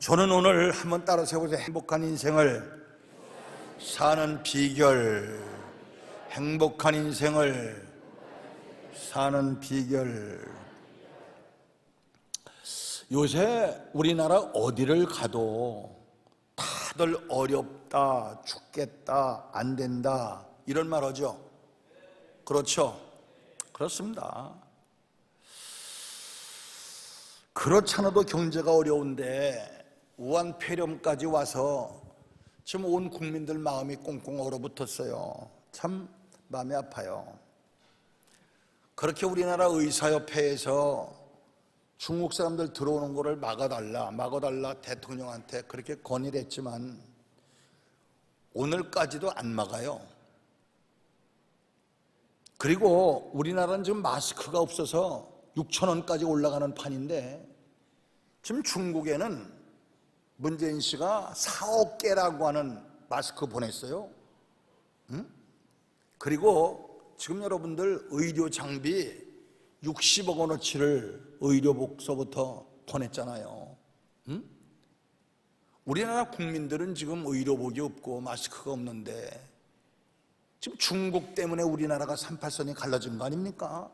저는 오늘 한번 따라 세워보세요. 행복한 인생을 사는 비결. 행복한 인생을 사는 비결. 요새 우리나라 어디를 가도 다들 어렵다, 죽겠다, 안 된다 이런 말 하죠. 그렇죠? 그렇습니다. 그렇잖아도 경제가 어려운데 우한폐렴까지 와서 지금 온 국민들 마음이 꽁꽁 얼어붙었어요. 참 마음이 아파요. 그렇게 우리나라 의사협회에서 중국 사람들 들어오는 거를 막아달라 대통령한테 그렇게 건의를 했지만 오늘까지도 안 막아요. 그리고 우리나라는 지금 마스크가 없어서 6,000원까지 올라가는 판인데 지금 중국에는 문재인 씨가 4억 개라고 하는 마스크 보냈어요. 그리고 지금 여러분들 의료 장비 60억 원어치를 의료복서부터 보냈잖아요. 우리나라 국민들은 지금 의료복이 없고 마스크가 없는데 지금 중국 때문에 우리나라가 38선이 갈라진 거 아닙니까?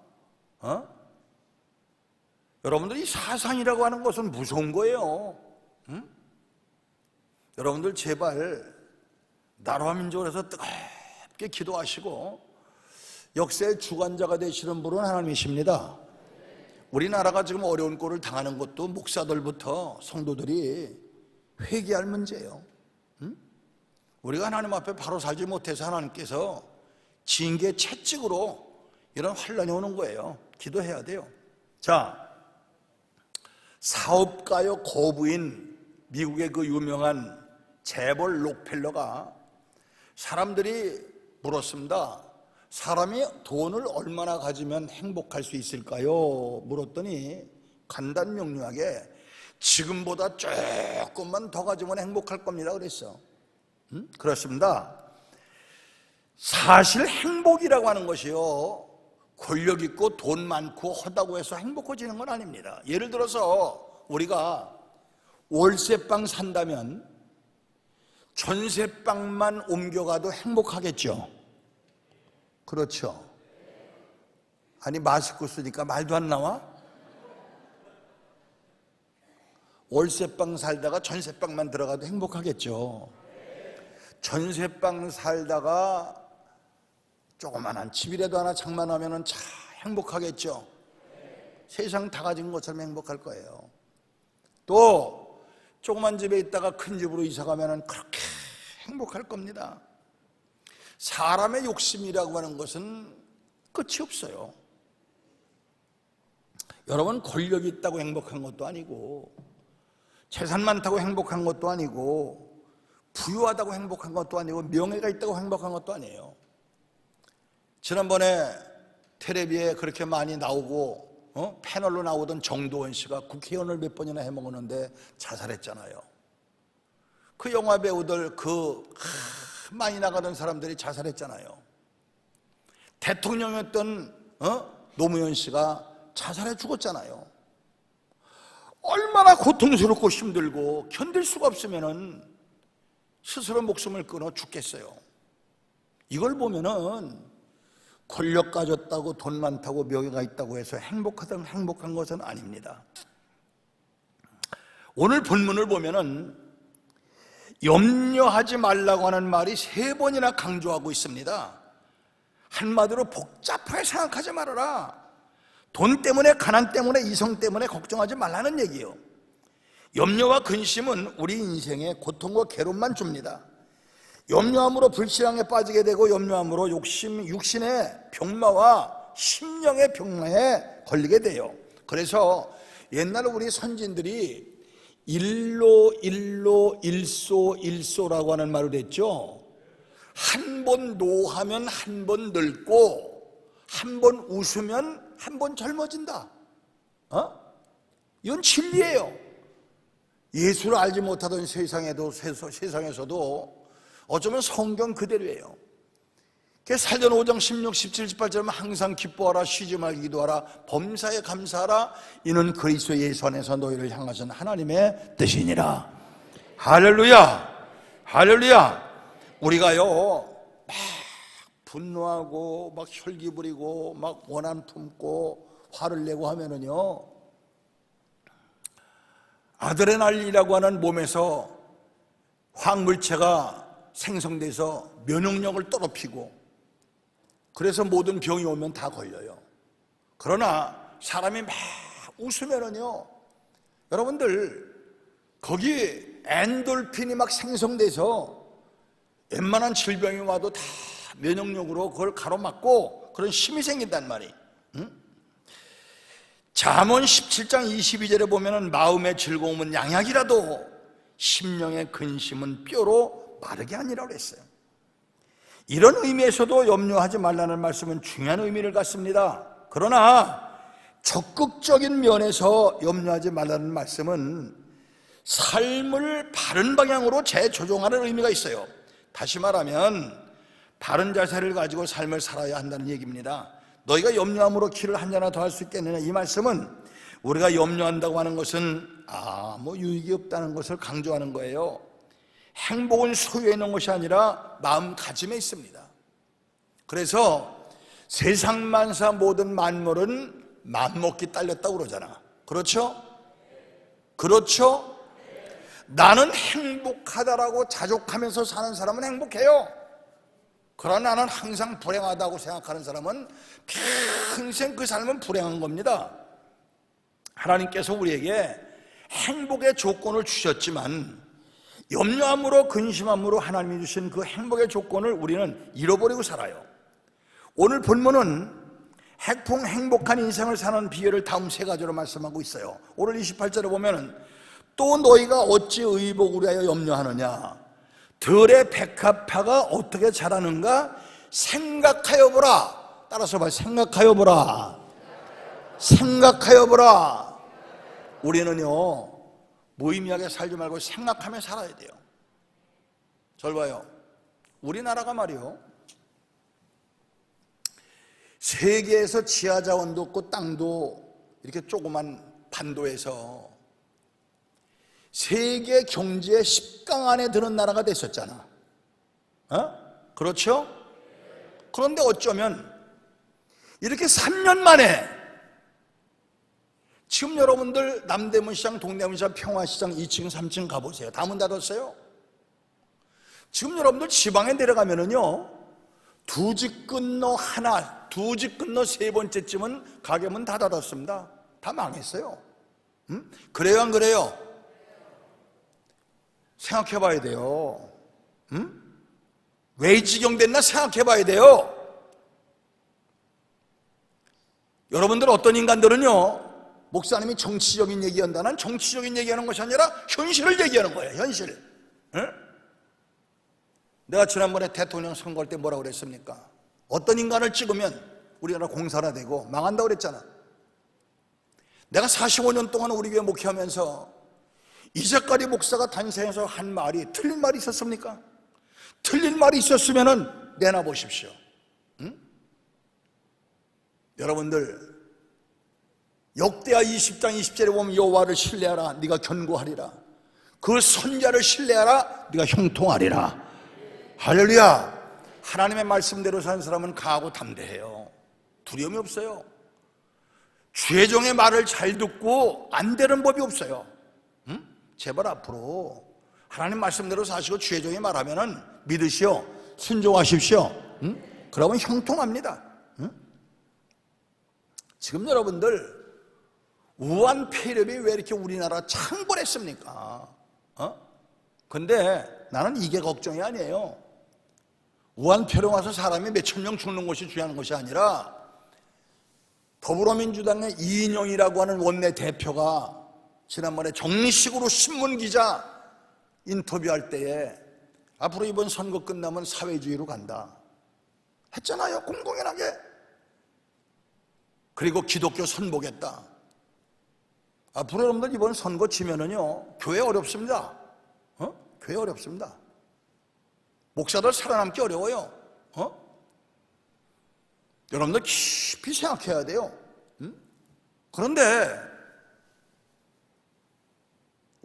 여러분들 이 사상이라고 하는 것은 무서운 거예요. 여러분들 제발 나라와 민족을 해서 뜨겁게 기도하시고 역사의 주관자가 되시는 분은 하나님이십니다. 우리나라가 지금 어려운 꼴을 당하는 것도 목사들부터 성도들이 회개할 문제예요. 우리가 하나님 앞에 바로 살지 못해서 하나님께서 징계 채찍으로 이런 환란이 오는 거예요. 기도해야 돼요. 자, 사업가요 거부인 미국의 그 유명한 재벌 록펠러가 사람들이 물었습니다. 사람이 돈을 얼마나 가지면 행복할 수 있을까요? 물었더니 간단 명료하게 지금보다 조금만 더 가지면 행복할 겁니다 그랬어. 그렇습니다. 사실 행복이라고 하는 것이요 권력 있고 돈 많고 하다고 해서 행복해지는 건 아닙니다. 예를 들어서 우리가 월세방 산다면 전세방만 옮겨가도 행복하겠죠. 그렇죠. 아니 마스크 쓰니까 말도 안 나와? 월세방 살다가 전세방만 들어가도 행복하겠죠. 전세방 살다가 조그만한 집이라도 하나 장만하면 참 행복하겠죠. 세상 다 가진 것처럼 행복할 거예요. 또 조그만 집에 있다가 큰 집으로 이사가면 그렇게 행복할 겁니다. 사람의 욕심이라고 하는 것은 끝이 없어요. 여러분 권력이 있다고 행복한 것도 아니고 재산 많다고 행복한 것도 아니고 부유하다고 행복한 것도 아니고 명예가 있다고 행복한 것도 아니에요. 지난번에 텔레비에 그렇게 많이 나오고 패널로 나오던 정도원 씨가 국회의원을 몇 번이나 해먹었는데 자살했잖아요. 그 영화 배우들 많이 나가던 사람들이 자살했잖아요. 대통령이었던 노무현 씨가 자살해 죽었잖아요. 얼마나 고통스럽고 힘들고 견딜 수가 없으면은 스스로 목숨을 끊어 죽겠어요. 이걸 보면은 권력 가졌다고 돈 많다고 명예가 있다고 해서 행복한 것은 아닙니다. 오늘 본문을 보면은 염려하지 말라고 하는 말이 3번이나 강조하고 있습니다. 한마디로 복잡하게 생각하지 말아라. 돈 때문에 가난 때문에 이성 때문에 걱정하지 말라는 얘기예요. 염려와 근심은 우리 인생에 고통과 괴로움만 줍니다. 염려함으로 불신앙에 빠지게 되고 염려함으로 육신의 병마와 심령의 병마에 걸리게 돼요. 그래서 옛날 우리 선진들이 일소라고 하는 말을 했죠. 한 번 노하면 한 번 늙고 한 번 웃으면 한 번 젊어진다. 이건 진리예요. 예수를 알지 못하던 세상에서도 어쩌면 성경 그대로예요. 사도행 5장 16, 17, 18절은 항상 기뻐하라, 쉬지 말고 기도하라, 범사에 감사하라, 이는 그리스도 예수 안에서 너희를 향하신 하나님의 뜻이니라. 할렐루야, 할렐루야. 우리가요 막 분노하고 막 혈기 부리고 막 원한 품고 화를 내고 하면은요, 아드레날린이라고 하는 몸에서 화학물체가 생성돼서 면역력을 떨어뜨리고, 그래서 모든 병이 오면 다 걸려요. 그러나 사람이 막 웃으면은요, 여러분들 거기 엔돌핀이 막 생성돼서 웬만한 질병이 와도 다 면역력으로 그걸 가로막고 그런 힘이 생긴단 말이에요. 잠언 17장 22절에 보면은 마음의 즐거움은 양약이라도 심령의 근심은 뼈로 마르게 하니라고 했어요. 이런 의미에서도 염려하지 말라는 말씀은 중요한 의미를 갖습니다. 그러나 적극적인 면에서 염려하지 말라는 말씀은 삶을 바른 방향으로 재조정하는 의미가 있어요. 다시 말하면 바른 자세를 가지고 삶을 살아야 한다는 얘기입니다. 너희가 염려함으로 키를 한 잔이나 더 할 수 있겠느냐, 이 말씀은 우리가 염려한다고 하는 것은 유익이 없다는 것을 강조하는 거예요. 행복은 소유에 있는 것이 아니라 마음가짐에 있습니다. 그래서 세상 만사 모든 만물은 맘먹기 딸렸다고 그러잖아. 그렇죠? 그렇죠? 나는 행복하다라고 자족하면서 사는 사람은 행복해요. 그러나 나는 항상 불행하다고 생각하는 사람은 평생 그 삶은 불행한 겁니다. 하나님께서 우리에게 행복의 조건을 주셨지만 염려함으로 근심함으로 하나님이 주신 그 행복의 조건을 우리는 잃어버리고 살아요. 오늘 본문은 행복한 인생을 사는 비결을 다음 세 가지로 말씀하고 있어요. 오늘 28절에 보면은 또 너희가 어찌 의복을 위하여 염려하느냐, 들의 백합화가 어떻게 자라는가 생각하여 보라. 따라서 봐, 생각하여 보라. 생각하여 보라. 우리는요 무의미하게 살지 말고 생각하며 살아야 돼요. 절 봐요. 우리나라가 말이요, 세계에서 지하 자원도 없고 땅도 이렇게 조그만 반도에서 세계 경제의 10강 안에 드는 나라가 됐었잖아. 그렇죠? 그런데 어쩌면 이렇게 3년 만에 지금 여러분들 남대문 시장, 동대문 시장, 평화시장 2층, 3층 가보세요. 다 문 닫았어요. 지금 여러분들 지방에 내려가면은요, 두 집 건너 하나, 두 집 건너 세 번째쯤은 가게 문 다 닫았습니다. 다 망했어요. 그래요, 안 그래요? 생각해 봐야 돼요. 왜 이 지경 됐나 생각해 봐야 돼요. 여러분들 어떤 인간들은요, 목사님이 정치적인 얘기한다는 정치적인 얘기하는 것이 아니라 현실을 얘기하는 거예요. 현실. 내가 지난번에 대통령 선거할 때 뭐라고 그랬습니까? 어떤 인간을 찍으면 우리나라 공사나 되고 망한다고 그랬잖아. 내가 45년 동안 우리 교회 목회하면서 이제까지 목사가 단생에서 한 말이 틀린 말이 있었습니까? 틀린 말이 있었으면 내놔 보십시오. 여러분들 역대하 20장 20절에 보면 여호와를 신뢰하라 네가 견고하리라, 그 선자를 신뢰하라 네가 형통하리라. 할렐루야. 하나님의 말씀대로 사는 사람은 강하고 담대해요. 두려움이 없어요. 주의 종의 말을 잘 듣고 안 되는 법이 없어요. 제발 앞으로 하나님 말씀대로 사시고 주의 종이 말하면은 믿으시오, 순종하십시오. 그러면 형통합니다. 지금 여러분들 우한 폐렴이 왜 이렇게 우리나라 창궐했습니까? 근데 나는 이게 걱정이 아니에요. 우한 폐렴 와서 사람이 몇천 명 죽는 것이 중요한 것이 아니라 더불어민주당의 이인영이라고 하는 원내대표가 지난번에 정식으로 신문기자 인터뷰할 때에 앞으로 이번 선거 끝나면 사회주의로 간다 했잖아요. 공공연하게. 그리고 기독교 선보겠다. 앞으로 여러분들 이번 선거 치면은요 교회 어렵습니다. 교회 어렵습니다. 목사들 살아남기 어려워요. 여러분들 깊이 생각해야 돼요. 그런데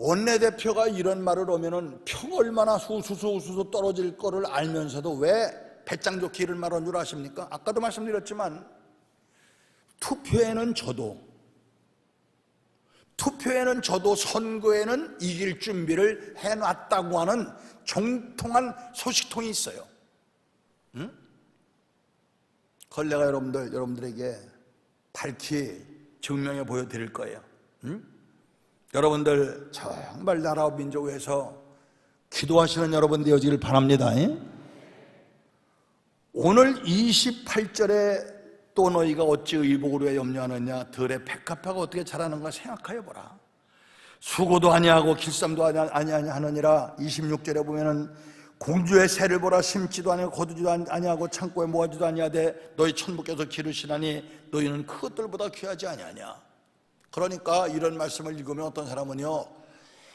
원내대표가 이런 말을 하면은 표가 얼마나 우수수 떨어질 거를 알면서도 왜 배짱 좋게 이런 말을 한 줄 아십니까? 아까도 말씀드렸지만 투표에는 저도 선거에는 이길 준비를 해놨다고 하는 정통한 소식통이 있어요. 응? 그걸 내가 여러분들에게 밝히 증명해 보여드릴 거예요. 응? 여러분들 정말 나라와 민족을 위해서 기도하시는 여러분 되어지길 바랍니다. 오늘 28절에 또 너희가 어찌 의복으로 왜 염려하느냐 들의 백합화가 어떻게 자라는가 생각하여 보라. 수고도 아니하고 길쌈도 아니하느니라. 26절에 보면은 공주의 새를 보라. 심지도 아니하고 거두지도 아니하고 창고에 모아지도 아니하되 너희 천부께서 기르시나니 너희는 그것들보다 귀하지 아니하냐. 그러니까 이런 말씀을 읽으면 어떤 사람은요,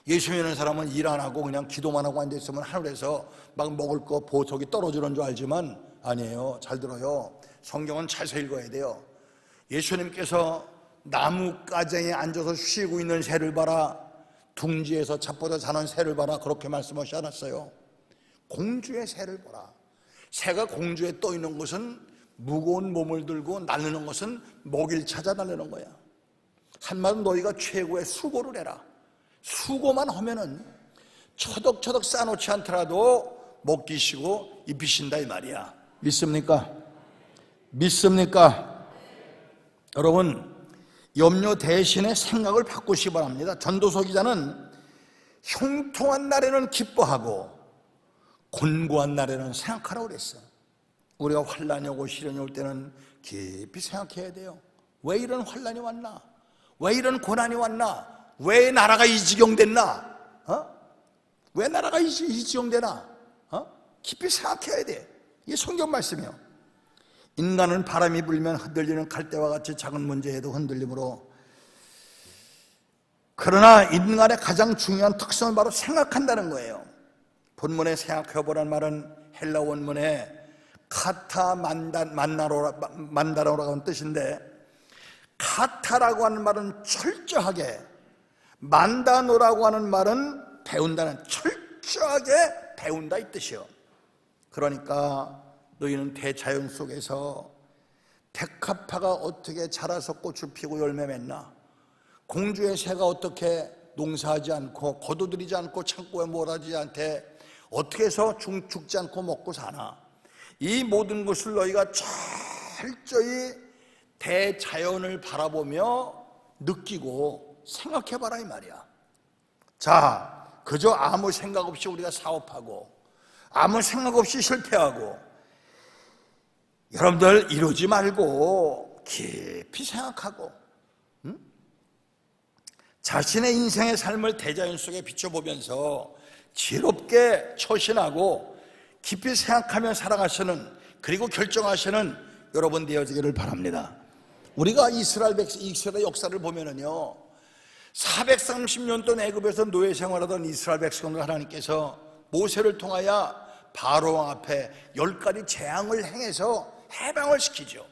예수 믿는 사람은 일 안 하고 그냥 기도만 하고 앉아있으면 하늘에서 막 먹을 거 보석이 떨어지는 줄 알지만 아니에요. 잘 들어요. 성경은 잘 읽어야 돼요. 예수님께서 나무가정에 앉아서 쉬고 있는 새를 봐라. 둥지에서 잡보다 자는 새를 봐라. 그렇게 말씀하시지 않았어요? 공주의 새를 보라. 새가 공주에 떠 있는 것은 무거운 몸을 들고 날르는 것은 먹이를 찾아 날르는 거야. 한마디로 너희가 최고의 수고를 해라. 수고만 하면은 처덕처덕 싸놓지 않더라도 먹기시고 입히신다 이 말이야. 믿습니까? 믿습니까? 여러분, 염려 대신에 생각을 바꾸시기 바랍니다. 전도서 기자는 형통한 날에는 기뻐하고 곤고한 날에는 생각하라고 그랬어. 우리가 환난이 오고 시련이 올 때는 깊이 생각해야 돼요. 왜 이런 환난이 왔나? 왜 이런 고난이 왔나? 왜 나라가 이 지경 됐나? 왜 나라가 이 지경 되나? 깊이 생각해야 돼. 이게 성경 말씀이요. 인간은 바람이 불면 흔들리는 갈대와 같이 작은 문제에도 흔들림으로, 그러나 인간의 가장 중요한 특성은 바로 생각한다는 거예요. 본문에 생각해보라는 말은 헬라 원문에 카타 만다로라고 하는 뜻인데, 카타라고 하는 말은 철저하게, 만다노라고 하는 말은 배운다는, 철저하게 배운다 이 뜻이요. 그러니까 너희는 대자연 속에서 백합화가 어떻게 자라서 꽃을 피고 열매 맺나, 공주의 새가 어떻게 농사하지 않고 거두들이지 않고 창고에 몰아지지 않게 어떻게 해서 죽지 않고 먹고 사나, 이 모든 것을 너희가 철저히 대자연을 바라보며 느끼고 생각해봐라 이 말이야. 자, 그저 아무 생각 없이 우리가 사업하고 아무 생각 없이 실패하고, 여러분들 이러지 말고 깊이 생각하고 자신의 인생의 삶을 대자연 속에 비춰보면서 지롭게 처신하고 깊이 생각하며 살아가시는, 그리고 결정하시는 여러분 되어지기를 바랍니다. 우리가 이스라엘 역사를 보면은요, 430년 동안 애굽에서 노예 생활하던 이스라엘 백성들 하나님께서 모세를 통하여 바로 왕 앞에 10가지 재앙을 행해서 해방을 시키죠.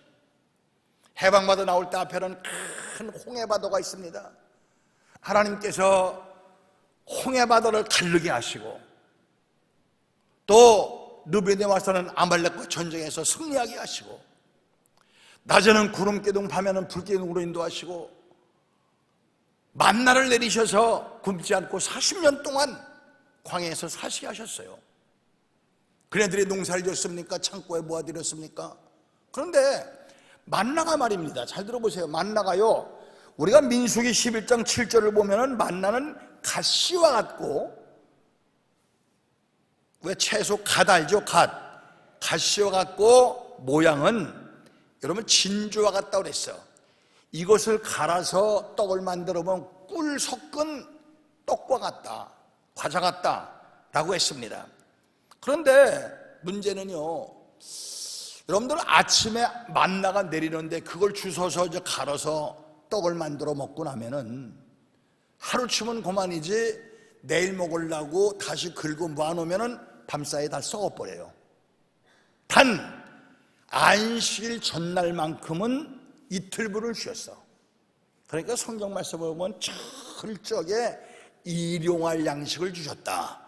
해방받아 나올 때 앞에는 큰 홍해바다가 있습니다. 하나님께서 홍해바다를 가르게 하시고, 또 르벤에 와서는 아말렉과 전쟁에서 승리하게 하시고, 낮에는 구름기둥 밤에는 불기둥으로 인도하시고, 만나를 내리셔서 굶지 않고 40년 동안 광야에서 사시게 하셨어요. 그네들이 농사를 지었습니까? 창고에 모아드렸습니까? 그런데 만나가 말입니다. 잘 들어보세요. 만나가요, 우리가 민수기 11장 7절을 보면은 만나는 갓씨와 같고, 왜 채소 갓 알죠? 갓씨와 같고 모양은 여러분 진주와 같다고 그랬어요. 이것을 갈아서 떡을 만들어 보면 꿀 섞은 떡과 같다, 과자 같다 라고 했습니다. 그런데 문제는요, 여러분들 아침에 만나가 내리는데 그걸 주워서 이제 갈아서 떡을 만들어 먹고 나면은 하루치면 그만이지, 내일 먹으려고 다시 긁고 모아놓으면은 밤사이에 다 썩어버려요. 단 안식일 전날만큼은 이틀분을 쉬었어. 그러니까 성경 말씀을 보면 철저하게 일용할 양식을 주셨다.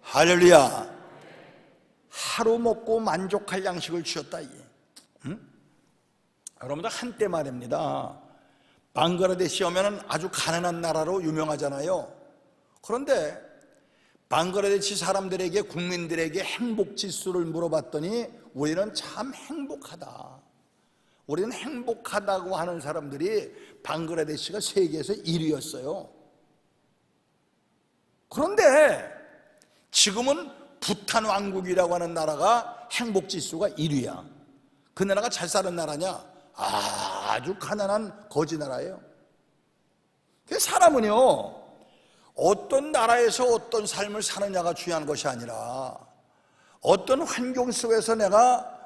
할렐루야. 하루 먹고 만족할 양식을 주셨다. 여러분들 한때 말입니다, 방글라데시 오면 아주 가난한 나라로 유명하잖아요. 그런데 방글라데시 사람들에게, 국민들에게 행복 지수를 물어봤더니 우리는 참 행복하다, 우리는 행복하다고 하는 사람들이 방글라데시가 세계에서 1위였어요. 그런데 지금은 부탄 왕국이라고 하는 나라가 행복 지수가 1위야. 그 나라가 잘 사는 나라냐? 아주 가난한 거지 나라예요. 사람은요, 어떤 나라에서 어떤 삶을 사느냐가 중요한 것이 아니라 어떤 환경 속에서 내가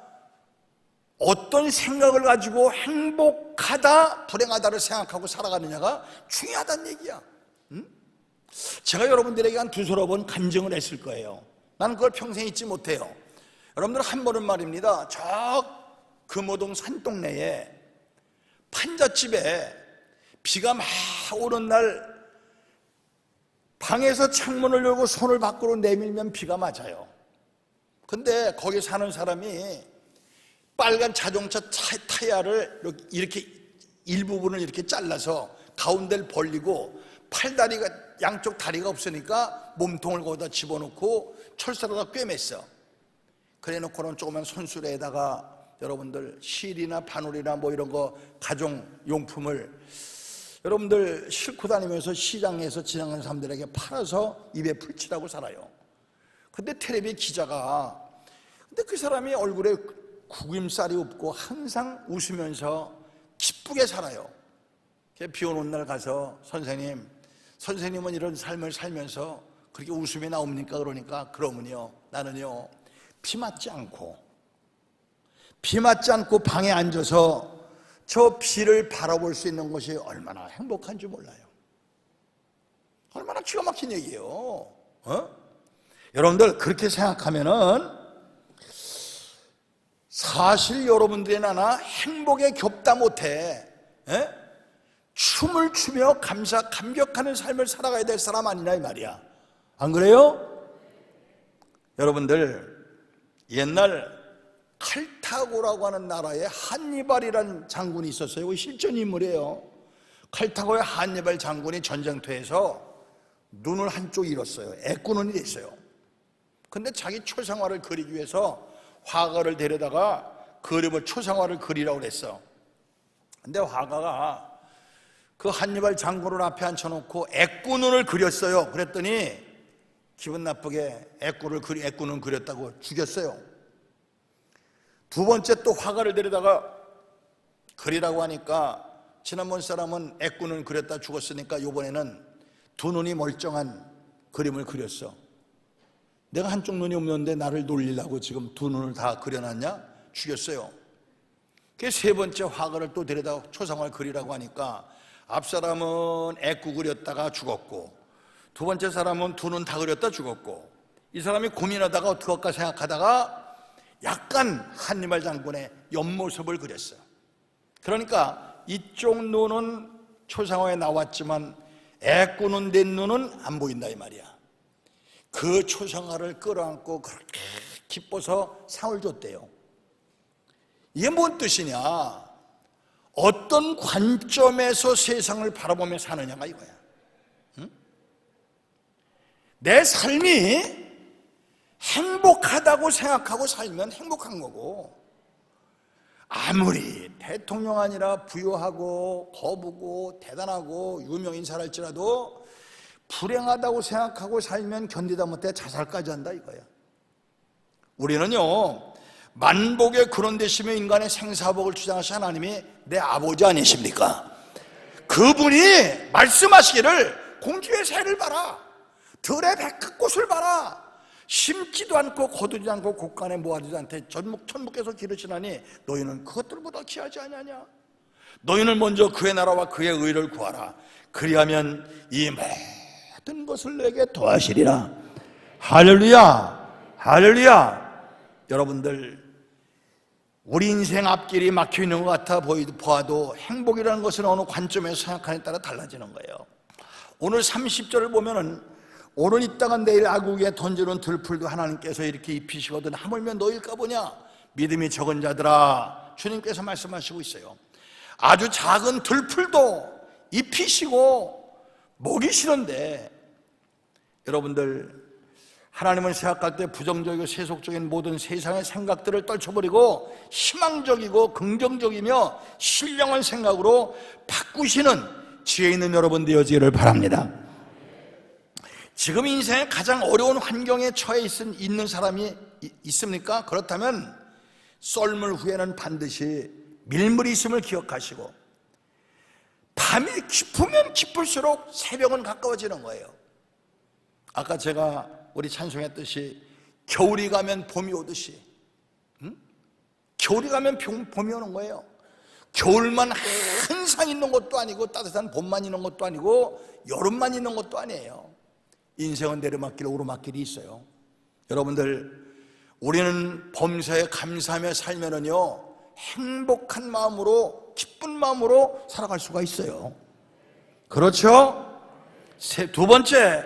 어떤 생각을 가지고 행복하다, 불행하다를 생각하고 살아가느냐가 중요하다는 얘기야. 제가 여러분들에게 한 두서너 번 간증을 했을 거예요. 나는 그걸 평생 잊지 못해요. 여러분들 한 번은 말입니다, 저 금호동 산동네에 판잣집에 비가 막 오는 날 방에서 창문을 열고 손을 밖으로 내밀면 비가 맞아요. 근데 거기 사는 사람이 빨간 자동차 타이어를 이렇게 일부분을 이렇게 잘라서 가운데를 벌리고 팔다리가, 양쪽 다리가 없으니까 몸통을 거기다 집어넣고 철사로다 꿰맸어. 그래 놓고는 조그만 손수레에다가 여러분들 실이나 바늘이나 뭐 이런 거 가정용품을 여러분들 싣고 다니면서 시장에서 지나가는 사람들에게 팔아서 입에 풀칠하고 살아요. 근데 텔레비 기자가, 근데 그 사람이 얼굴에 구김살이 없고 항상 웃으면서 기쁘게 살아요. 비 오는 날 가서 선생님은 이런 삶을 살면서 그렇게 웃음이 나옵니까? 그러니까 그러면요, 나는요 비 맞지 않고 방에 앉아서 저 비를 바라볼 수 있는 것이 얼마나 행복한지 몰라요. 얼마나 기가 막힌 얘기예요. 여러분들 그렇게 생각하면은 사실 여러분들이 나나 행복에 겹다 못해 춤을 추며 감격하는 삶을 살아가야 될 사람 아니냐 이 말이야. 안 그래요? 여러분들 옛날 칼타고라고 하는 나라에 한니발이라는 장군이 있었어요. 이거 실존 인물이에요. 칼타고의 한니발 장군이 전쟁터에서 눈을 한쪽 잃었어요. 애꾸눈이 됐어요. 근데 자기 초상화를 그리기 위해서 화가를 데려다가 초상화를 그리라고 그랬어. 근데 화가가 그 한니발 장군을 앞에 앉혀놓고 애꾸눈을 그렸어요. 그랬더니 기분 나쁘게 애꾸눈 그렸다고 죽였어요. 두 번째 또 화가를 데려다가 그리라고 하니까 지난번 사람은 애꾸눈 그렸다 죽었으니까 이번에는 두 눈이 멀쩡한 그림을 그렸어. 내가 한쪽 눈이 없는데 나를 놀리려고 지금 두 눈을 다 그려놨냐? 죽였어요. 그 세 번째 화가를 또 데려다가 초상화를 그리라고 하니까 앞 사람은 애꾸 그렸다가 죽었고 두 번째 사람은 두 눈 다 그렸다 죽었고 이 사람이 고민하다가 어떻게 할까 생각하다가 약간 한니발 장군의 옆모습을 그렸어요. 그러니까 이쪽 눈은 초상화에 나왔지만 애꾸눈 된 눈은 안 보인다 이 말이야. 그 초상화를 끌어안고 그렇게 기뻐서 상을 줬대요. 이게 뭔 뜻이냐? 어떤 관점에서 세상을 바라보며 사느냐가 이거야. 내 삶이 행복하다고 생각하고 살면 행복한 거고, 아무리 대통령 아니라 부유하고 거부고 대단하고 유명인사랄지라도 불행하다고 생각하고 살면 견디다 못해 자살까지 한다 이거야. 우리는요 만복의 근원 되시며 인간의 생사복을 주장하신 하나님이 내 아버지 아니십니까? 그분이 말씀하시기를 공주의 새를 봐라, 들의 백합꽃을 봐라, 심지도 않고 거두지 않고 곡간에 모아지지 않되 천국께서 기르시나니 너희는 그것들보다 귀하지 아니하냐? 너희는 먼저 그의 나라와 그의 의를 구하라. 그리하면 이 모든 것을 내게 더하시리라. 할렐루야, 할렐루야. 여러분들 우리 인생 앞길이 막혀있는 것 같아 보아도 행복이라는 것은 어느 관점에서 생각하느냐에 따라 달라지는 거예요. 오늘 30절을 보면은 오늘 있다가 내일 아구에 던지는 들풀도 하나님께서 이렇게 입히시거든 하물며 너일까 보냐 믿음이 적은 자들아, 주님께서 말씀하시고 있어요. 아주 작은 들풀도 입히시고 먹이시는데, 여러분들 하나님을 생각할 때 부정적이고 세속적인 모든 세상의 생각들을 떨쳐버리고 희망적이고 긍정적이며 신령한 생각으로 바꾸시는 지혜 있는 여러분 되어지기를 바랍니다. 지금 인생의 가장 어려운 환경에 처해 있는 사람이 있습니까? 그렇다면 썰물 후에는 반드시 밀물이 있음을 기억하시고, 밤이 깊으면 깊을수록 새벽은 가까워지는 거예요. 아까 제가 우리 찬송했듯이 겨울이 가면 봄이 오듯이, 겨울이 가면 봄이 오는 거예요. 겨울만 항상 있는 것도 아니고 따뜻한 봄만 있는 것도 아니고 여름만 있는 것도 아니에요. 인생은 내리막길 오르막길이 있어요. 여러분들, 우리는 범사에 감사하며 살면은요 행복한 마음으로, 기쁜 마음으로 살아갈 수가 있어요. 그렇죠? 두 번째,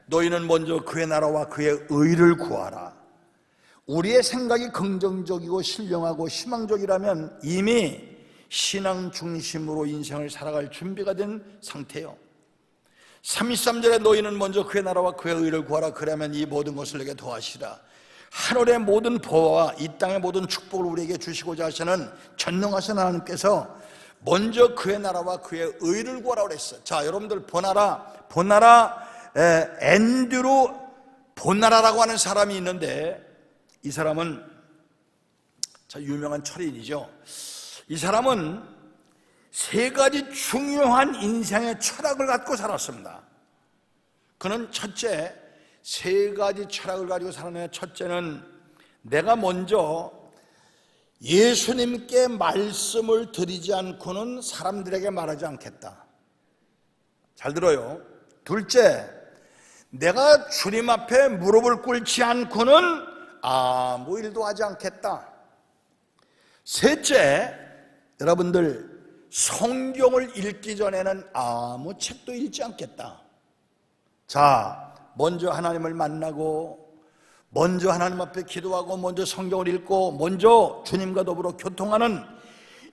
너희는 먼저 그의 나라와 그의 의를 구하라. 우리의 생각이 긍정적이고 신령하고 희망적이라면 이미 신앙 중심으로 인생을 살아갈 준비가 된 상태예요. 33절에 너희는 먼저 그의 나라와 그의 의를 구하라. 그러면 이 모든 것을 내게 더하시라. 하늘의 모든 보화와 이 땅의 모든 축복을 우리에게 주시고자 하시는 전능하신 하나님께서 먼저 그의 나라와 그의 의를 구하라 그랬어요. 자, 여러분들, 보나라 앤드루 보나라라고 하는 사람이 있는데, 이 사람은 자 유명한 철인이죠. 이 사람은 세 가지 중요한 인생의 철학을 갖고 살았습니다. 그는 첫째, 세 가지 철학을 가지고 살았는데, 첫째는 내가 먼저 예수님께 말씀을 드리지 않고는 사람들에게 말하지 않겠다. 잘 들어요. 둘째, 내가 주님 앞에 무릎을 꿇지 않고는 아무 일도 하지 않겠다. 셋째, 여러분들, 성경을 읽기 전에는 아무 책도 읽지 않겠다. 자, 먼저 하나님을 만나고, 먼저 하나님 앞에 기도하고, 먼저 성경을 읽고, 먼저 주님과 더불어 교통하는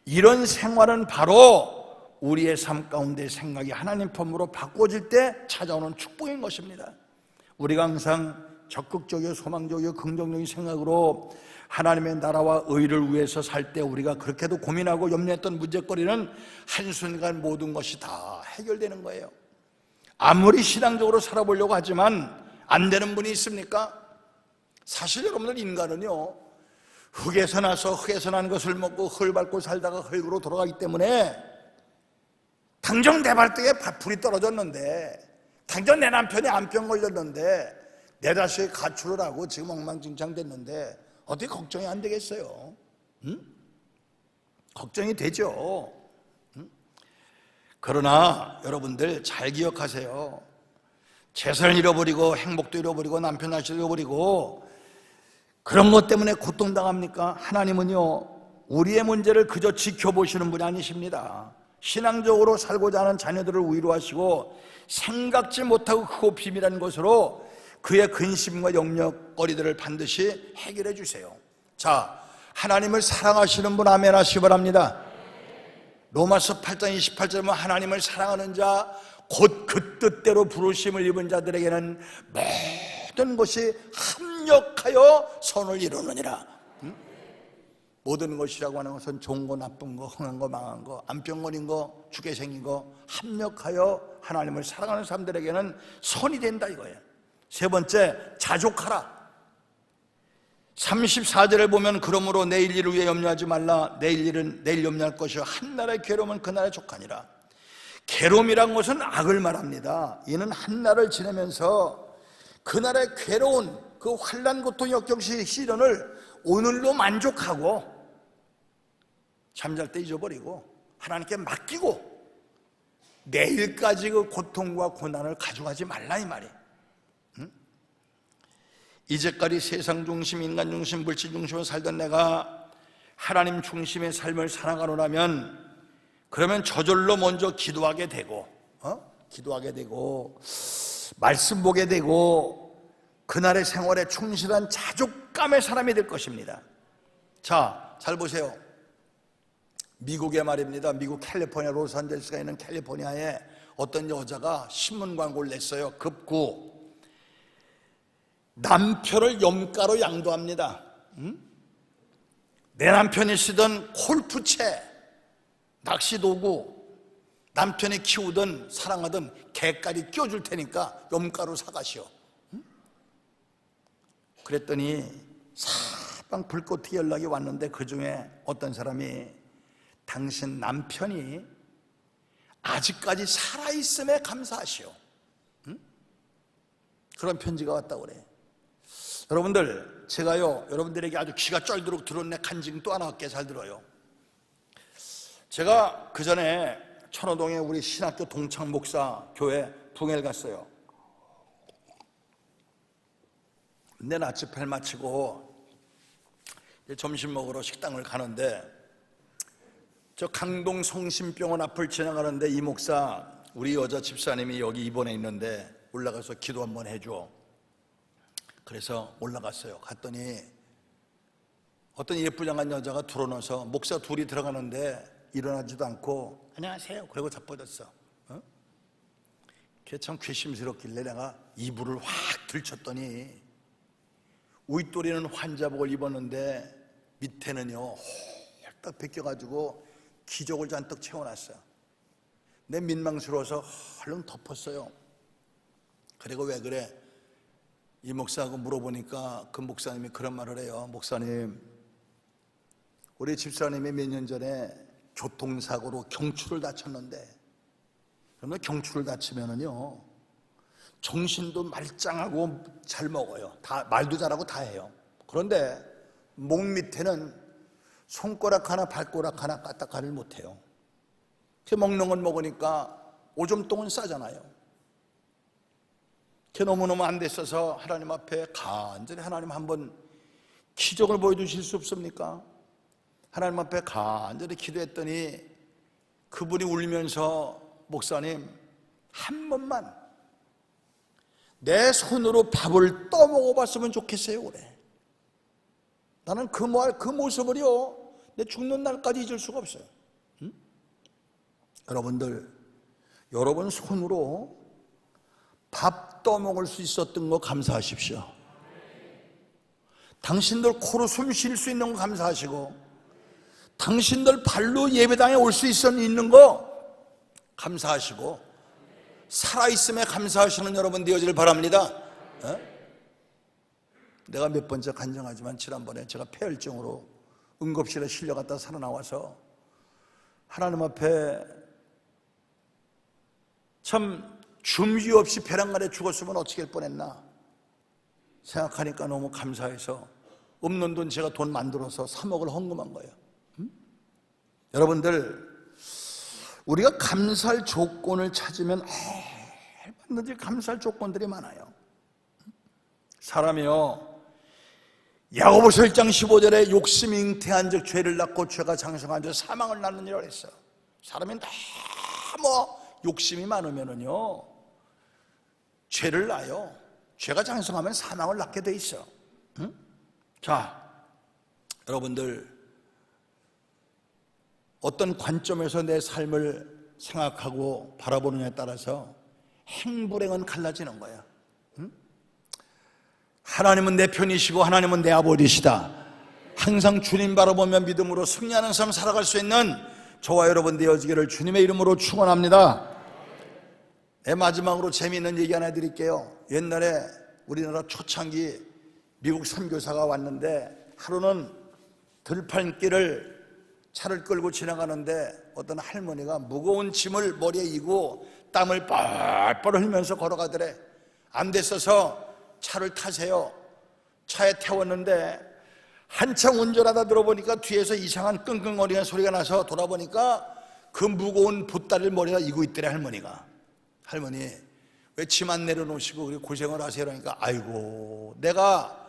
이런 생활은 바로 우리의 삶 가운데 생각이 하나님 품으로 바꿔질 때 찾아오는 축복인 것입니다. 우리가 항상 적극적이고 소망적이고 긍정적인 생각으로 하나님의 나라와 의를 위해서 살 때 우리가 그렇게도 고민하고 염려했던 문제거리는 한순간 모든 것이 다 해결되는 거예요. 아무리 신앙적으로 살아보려고 하지만 안 되는 분이 있습니까? 사실 여러분들, 인간은요 흙에서 나서 흙에서 난 것을 먹고 흙을 밟고 살다가 흙으로 돌아가기 때문에, 당장 내 발등에 불이 떨어졌는데, 당장 내 남편이 암병 걸렸는데, 내 자식이 가출을 하고 지금 엉망진창 됐는데 어떻게 걱정이 안 되겠어요? 걱정이 되죠. 그러나 여러분들 잘 기억하세요. 재산을 잃어버리고 행복도 잃어버리고 남편 아이도 잃어버리고 그런 것 때문에 고통당합니까? 하나님은요 우리의 문제를 그저 지켜보시는 분이 아니십니다. 신앙적으로 살고자 하는 자녀들을 위로하시고 생각지 못하고 크고 비밀한 것으로 그의 근심과 영역거리들을 반드시 해결해 주세요. 자, 하나님을 사랑하시는 분 아멘 하시기 바랍니다. 로마서 8장 28절에 보면 하나님을 사랑하는 자 곧 그 뜻대로 부르심을 입은 자들에게는 모든 것이 합력하여 선을 이루느니라. 모든 것이라고 하는 것은 좋은 거, 나쁜 거, 흥한 거, 망한 거, 암병 걸린 거, 죽게 생긴 거 합력하여 하나님을 사랑하는 사람들에게는 선이 된다 이거예요. 세 번째, 자족하라. 34절에 보면 그러므로 내일 일을 위해 염려하지 말라. 내일 일은 내일 염려할 것이요 한날의 괴로움은 그날의 족하니라. 괴로움이란 것은 악을 말합니다. 이는 한날을 지내면서 그날의 괴로운 그 환난 고통 역경 시련을 오늘로 만족하고 잠잘 때 잊어버리고 하나님께 맡기고 내일까지 그 고통과 고난을 가져가지 말라 이 말이에요. 이제까지 세상 중심, 인간 중심, 물질 중심으로 살던 내가 하나님 중심의 삶을 살아가노라면 그러면 저절로 먼저 기도하게 되고 기도하게 되고 말씀 보게 되고 그날의 생활에 충실한 자족감의 사람이 될 것입니다. 자, 잘 보세요. 미국의 말입니다. 미국 캘리포니아 로스앤젤레스가 있는 캘리포니아에 어떤 여자가 신문 광고를 냈어요. 급구 남편을 염가로 양도합니다. 내 남편이 쓰던 골프채, 낚시도구, 남편이 키우던 사랑하던 개까지 끼워줄 테니까 염가로 사가시오. 그랬더니 사방 불꽃 연락이 왔는데 그 중에 어떤 사람이 당신 남편이 아직까지 살아있음에 감사하시오. 그런 편지가 왔다고 그래. 여러분들, 제가요 여러분들에게 아주 귀가 쩔도록 들었네 간증 또 하나 할게. 잘 들어요. 제가 그 전에 천호동에 우리 신학교 동창 목사 교회 부흥회를 갔어요. 근데 나치패를 마치고 점심 먹으러 식당을 가는데 저 강동 성심병원 앞을 지나가는데 이 목사, 우리 여자 집사님이 여기 입원해 있는데 올라가서 기도 한번 해줘. 그래서 올라갔어요. 갔더니 어떤 예쁘장한 여자가 들어넣어서 목사 둘이 들어가는데 일어나지도 않고 안녕하세요 그러고 자빠졌어. 그게 참 괘씸스럽길래 내가 이불을 확 들쳤더니 윗도리는 환자복을 입었는데 밑에는요 홀딱 벗겨가지고 기적을 잔뜩 채워놨어. 내 민망스러워서 얼른 덮었어요. 그리고 왜 그래? 이 목사하고 물어보니까 그 목사님이 그런 말을 해요. 목사님, 우리 집사님이 몇 년 전에 교통사고로 경추를 다쳤는데, 그러면 경추를 다치면은요 정신도 말짱하고 잘 먹어요. 다 말도 잘하고 다 해요. 그런데 목 밑에는 손가락 하나 발가락 하나 까딱하를 못해요. 그 먹는 건 먹으니까 오줌똥은 싸잖아요. 그게 너무너무 안 됐어서 하나님 앞에 간절히 하나님 한번 기적을 보여주실 수 없습니까? 하나님 앞에 간절히 기도했더니 그분이 울면서 목사님 한 번만 내 손으로 밥을 떠먹어봤으면 좋겠어요 그래. 나는 그 모습을요 내 죽는 날까지 잊을 수가 없어요. 여러분들, 여러분 손으로 밥 떠먹을 수 있었던 거 감사하십시오. 당신들 코로 숨 쉴 수 있는 거 감사하시고, 당신들 발로 예배당에 올 수 있는 거 감사하시고, 살아있음에 감사하시는 여러분 되어지길 바랍니다. 내가 몇 번째 간증하지만 지난번에 제가 폐혈증으로 응급실에 실려갔다 살아나와서 하나님 앞에 참 줌이 없이 벼랑 아래 죽었으면 어떻게 할 뻔했나 생각하니까 너무 감사해서 없는 돈 제가 돈 만들어서 3억을 헌금한 거예요. 여러분들, 우리가 감사할 조건을 찾으면 얼마든지 감사할 조건들이 많아요. 사람이요 야고보서 1장 15절에 욕심이 잉태한 즉 죄를 낳고 죄가 장성한 즉 사망을 낳느니라 그랬어요. 사람이 너무 욕심이 많으면은요 죄를 낳아요. 죄가 장성하면 사망을 낳게 돼 있어. 자, 여러분들, 어떤 관점에서 내 삶을 생각하고 바라보느냐에 따라서 행불행은 갈라지는 거야. 하나님은 내 편이시고 하나님은 내 아버지시다. 항상 주님 바라보며 믿음으로 승리하는 삶 살아갈 수 있는 저와 여러분 되어지기를 주님의 이름으로 축원합니다. 마지막으로 재미있는 얘기 하나 해드릴게요. 옛날에 우리나라 초창기 미국 선교사가 왔는데 하루는 들판길을 차를 끌고 지나가는데 어떤 할머니가 무거운 짐을 머리에 이고 땀을 뻘뻘 흘리면서 걸어가더래. 안 됐어서 차를 타세요. 차에 태웠는데 한참 운전하다 들어보니까 뒤에서 이상한 끙끙거리는 소리가 나서 돌아보니까 그 무거운 보따리를 머리에 이고 있더래. 할머니 왜 짐 안 내려놓으시고 그렇게 고생을 하세요? 그러니까 아이고 내가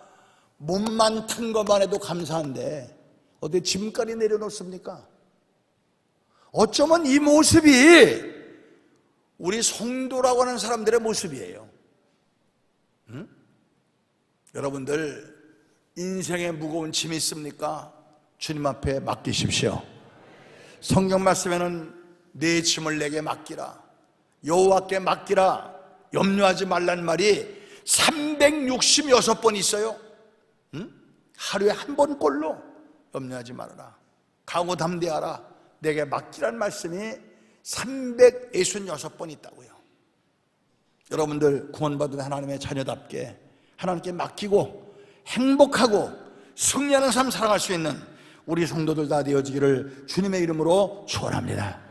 몸만 탄 것만 해도 감사한데 어떻게 짐까지 내려놓습니까? 어쩌면 이 모습이 우리 성도라고 하는 사람들의 모습이에요. 여러분들 인생에 무거운 짐이 있습니까? 주님 앞에 맡기십시오. 성경 말씀에는 내 짐을 내게 맡기라, 여호와께 맡기라, 염려하지 말란 말이 366번 있어요. 하루에 한 번꼴로 염려하지 말아라, 강호담대하라, 내게 맡기란 말씀이 366번 있다고요. 여러분들 구원받은 하나님의 자녀답게 하나님께 맡기고 행복하고 승리하는 삶 살아갈 수 있는 우리 성도들 다 되어지기를 주님의 이름으로 축원합니다.